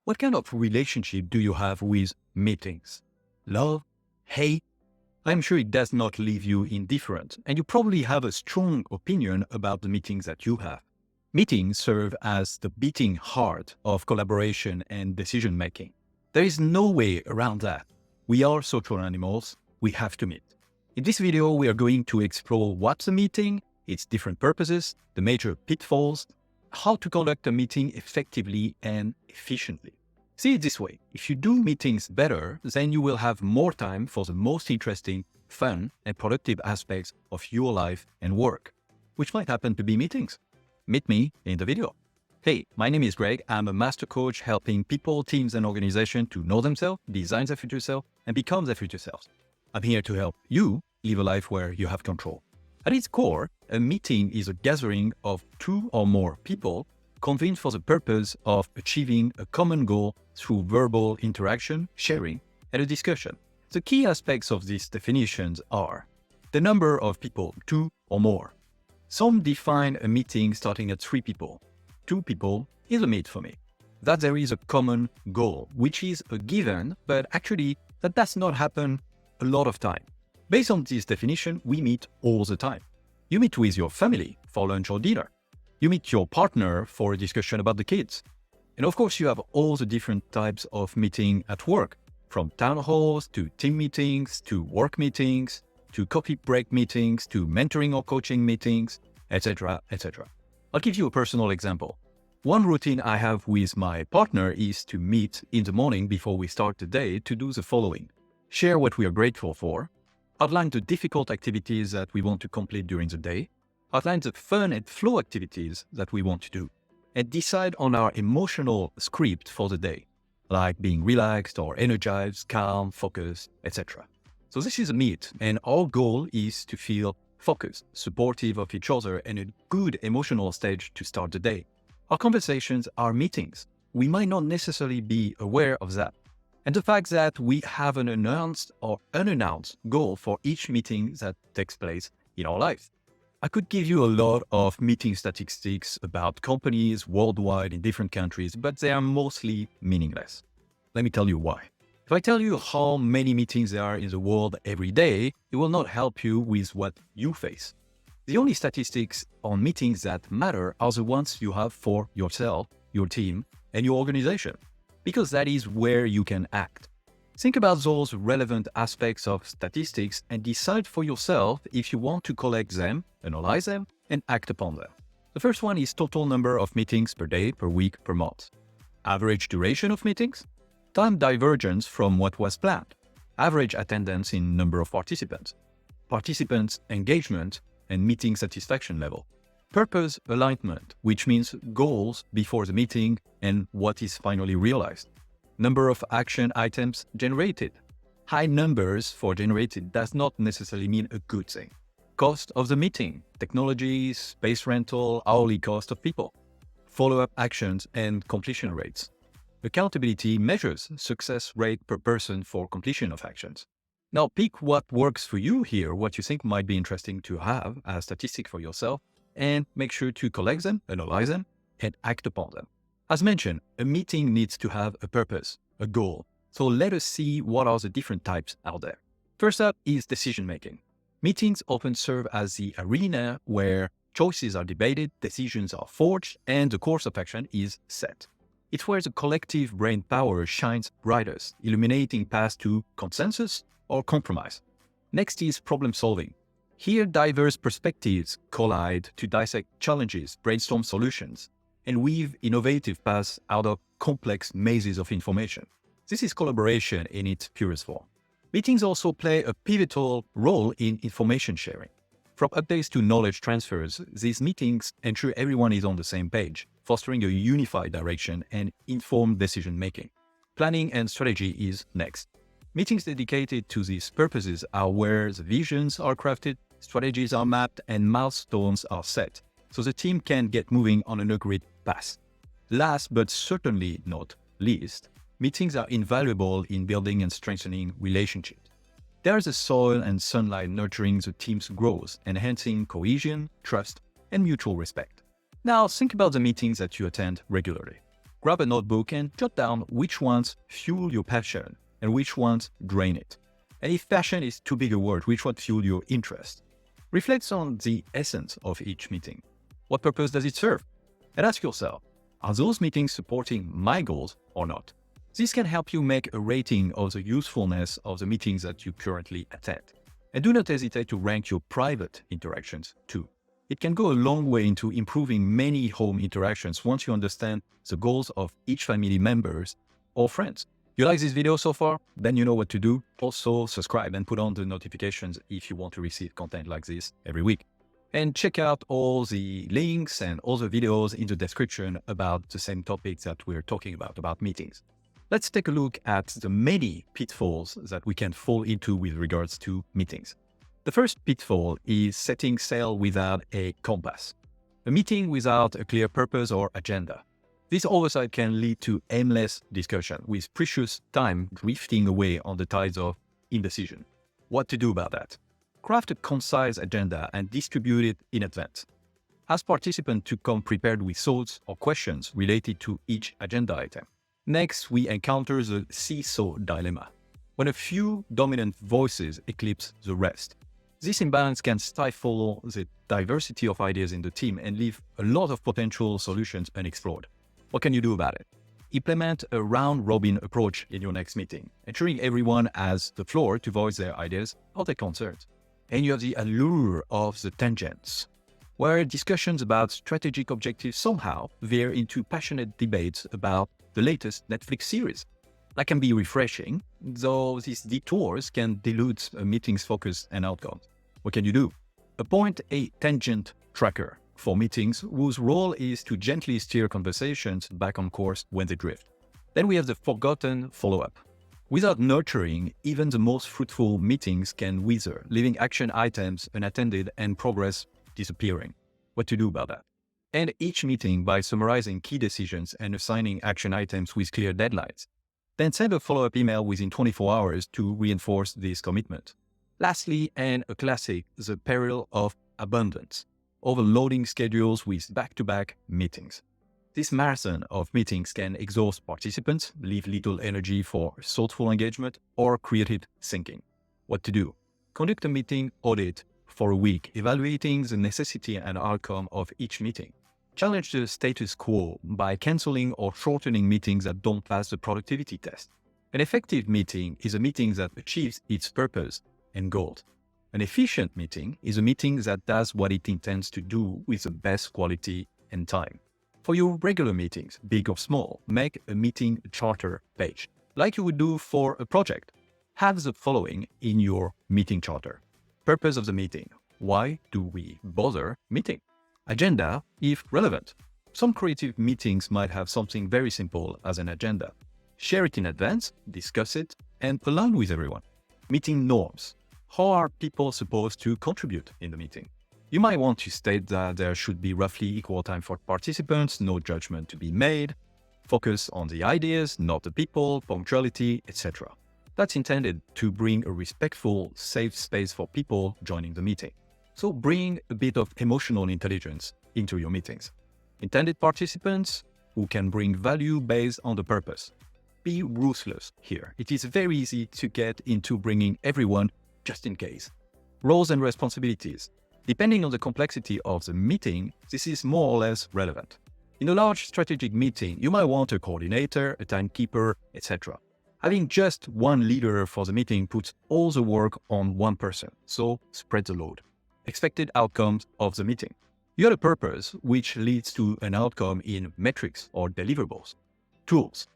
What kind of relationship do you have with meetings? Love? Hate? I'm sure it does not leave you indifferent, and you probably have a strong opinion about the meetings that you have. Meetings serve as the beating heart of collaboration and decision making. There is no way around that. We are social animals. We have to meet. In this video, we are going to explore what's a meeting, its different purposes, the major pitfalls, how to conduct a meeting effectively and efficiently. See it this way. If you do meetings better, then you will have more time for the most interesting, fun, and productive aspects of your life and work, which might happen to be meetings. Meet me in the video. Hey, my name is Greg. I'm a master coach helping people, teams, and organizations to know themselves, design their future self, and become their future selves. I'm here to help you live a life where you have control. At its core, a meeting is a gathering of two or more people convened for the purpose of achieving a common goal through verbal interaction, sharing, and a discussion. The key aspects of these definitions are the number of people, two or more. Some define a meeting starting at 3 people. 2 people is a meet for me. That there is a common goal, which is a given, but actually that does not happen a lot of time. Based on this definition, we meet all the time. You meet with your family for lunch or dinner. You meet your partner for a discussion about the kids. And of course, you have all the different types of meeting at work, from town halls to team meetings, to work meetings, to coffee break meetings, to mentoring or coaching meetings, etc., etc. I'll give you a personal example. One routine I have with my partner is to meet in the morning before we start the day to do the following: share what we are grateful for, outline the difficult activities that we want to complete during the day, outline the fun and flow activities that we want to do, and decide on our emotional script for the day, like being relaxed or energized, calm, focused, etc. So this is a meet, and our goal is to feel focused, supportive of each other, and a good emotional stage to start the day. Our conversations are meetings. We might not necessarily be aware of that. And the fact that we have an announced or unannounced goal for each meeting that takes place in our life. I could give you a lot of meeting statistics about companies worldwide in different countries, but they are mostly meaningless. Let me tell you why. If I tell you how many meetings there are in the world every day, it will not help you with what you face. The only statistics on meetings that matter are the ones you have for yourself, your team, and your organization, because that is where you can act. Think about those relevant aspects of statistics and decide for yourself if you want to collect them, analyze them, and act upon them. The first one is total number of meetings per day, per week, per month. Average duration of meetings. Time divergence from what was planned. Average attendance in number of participants. Participants' engagement and meeting satisfaction level. Purpose alignment, which means goals before the meeting and what is finally realized. Number of action items generated. High numbers for generated does not necessarily mean a good thing. Cost of the meeting, technology, space rental, hourly cost of people. Follow-up actions and completion rates. Accountability measures success rate per person for completion of actions. Now pick what works for you here, what you think might be interesting to have as statistic for yourself, and make sure to collect them, analyze them, and act upon them. As mentioned, a meeting needs to have a purpose, a goal. So let us see what are the different types out there. First up is decision making. Meetings often serve as the arena where choices are debated, decisions are forged, and the course of action is set. It's where the collective brain power shines brightest, illuminating paths to consensus or compromise. Next is problem solving. Here, diverse perspectives collide to dissect challenges, brainstorm solutions, and weave innovative paths out of complex mazes of information. This is collaboration in its purest form. Meetings also play a pivotal role in information sharing. From updates to knowledge transfers, these meetings ensure everyone is on the same page, fostering a unified direction and informed decision-making. Planning and strategy is next. Meetings dedicated to these purposes are where the visions are crafted, strategies are mapped, and milestones are set, so the team can get moving on an agreed path. Last but certainly not least, meetings are invaluable in building and strengthening relationships. There is a soil and sunlight nurturing the team's growth, enhancing cohesion, trust, and mutual respect. Now think about the meetings that you attend regularly. Grab a notebook and jot down which ones fuel your passion and which ones drain it. And if passion is too big a word, which one fuel your interest? Reflect on the essence of each meeting. What purpose does it serve? And ask yourself, are those meetings supporting my goals or not? This can help you make a rating of the usefulness of the meetings that you currently attend. And do not hesitate to rank your private interactions too. It can go a long way into improving many home interactions once you understand the goals of each family members or friends. You like this video so far? Then you know what to do. Also subscribe and put on the notifications if you want to receive content like this every week. And check out all the links and all the videos in the description about the same topics that we're talking about meetings. Let's take a look at the many pitfalls that we can fall into with regards to meetings. The first pitfall is setting sail without a compass. A meeting without a clear purpose or agenda. This oversight can lead to aimless discussion with precious time drifting away on the tides of indecision. What to do about that? Craft a concise agenda and distribute it in advance. Ask participants to come prepared with thoughts or questions related to each agenda item. Next, we encounter the seesaw dilemma, when a few dominant voices eclipse the rest. This imbalance can stifle the diversity of ideas in the team and leave a lot of potential solutions unexplored. What can you do about it? Implement a round-robin approach in your next meeting, ensuring everyone has the floor to voice their ideas or their concerns. And you have the allure of the tangents, where discussions about strategic objectives somehow veer into passionate debates about the latest Netflix series. That can be refreshing, though these detours can dilute a meeting's focus and outcomes. What can you do? Appoint a tangent tracker for meetings whose role is to gently steer conversations back on course when they drift. Then we have the forgotten follow-up. Without nurturing, even the most fruitful meetings can wither, leaving action items unattended and progress disappearing. What to do about that? End each meeting by summarizing key decisions and assigning action items with clear deadlines. Then send a follow-up email within 24 hours to reinforce this commitment. Lastly, and a classic, the peril of abundance. Overloading schedules with back-to-back meetings. This marathon of meetings can exhaust participants, leave little energy for thoughtful engagement or creative thinking. What to do? Conduct a meeting audit for a week, evaluating the necessity and outcome of each meeting. Challenge the status quo by canceling or shortening meetings that don't pass the productivity test. An effective meeting is a meeting that achieves its purpose and goals. An efficient meeting is a meeting that does what it intends to do with the best quality and time. For your regular meetings, big or small, make a meeting charter page, like you would do for a project. Have the following in your meeting charter. Purpose of the meeting. Why do we bother meeting? Agenda, if relevant. Some creative meetings might have something very simple as an agenda. Share it in advance, discuss it, and align with everyone. Meeting norms. How are people supposed to contribute in the meeting? You might want to state that there should be roughly equal time for participants, no judgment to be made, focus on the ideas, not the people, punctuality, etc. That's intended to bring a respectful, safe space for people joining the meeting. So bring a bit of emotional intelligence into your meetings. Intended participants who can bring value based on the purpose. Be ruthless here. It is very easy to get into bringing everyone just in case. Roles and responsibilities. Depending on the complexity of the meeting, this is more or less relevant. In a large strategic meeting, you might want a coordinator, a timekeeper, etc. Having just one leader for the meeting puts all the work on one person, so spread the load. Expected outcomes of the meeting. You have a purpose which leads to an outcome in metrics or deliverables. Tools.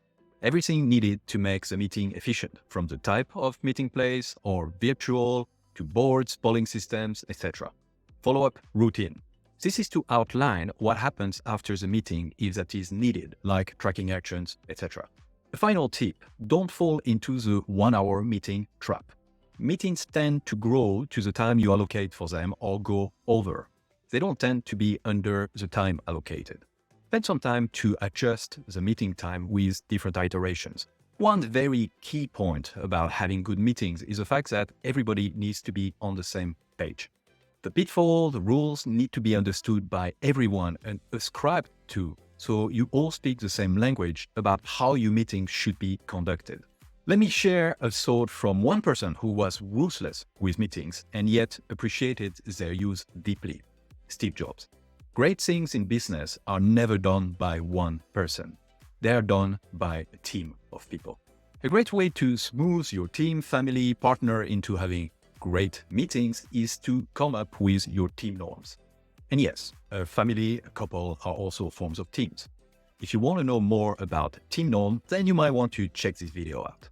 Everything needed to make the meeting efficient, from the type of meeting place or virtual to boards, polling systems, etc. Follow-up routine. This is to outline what happens after the meeting if that is needed, like tracking actions, etc. A final tip, don't fall into the 1-hour meeting trap. Meetings tend to grow to the time you allocate for them or go over. They don't tend to be under the time allocated. Spend some time to adjust the meeting time with different iterations. One very key point about having good meetings is the fact that everybody needs to be on the same page. The pitfall, the rules need to be understood by everyone and ascribed to so you all speak the same language about how your meeting should be conducted. Let me share a thought from one person who was ruthless with meetings and yet appreciated their use deeply. Steve Jobs. Great things in business are never done by one person. They are done by a team of people. A great way to smooth your team, family, partner into having great meetings is to come up with your team norms. And yes, a family, a couple are also forms of teams. If you want to know more about team norm, then you might want to check this video out.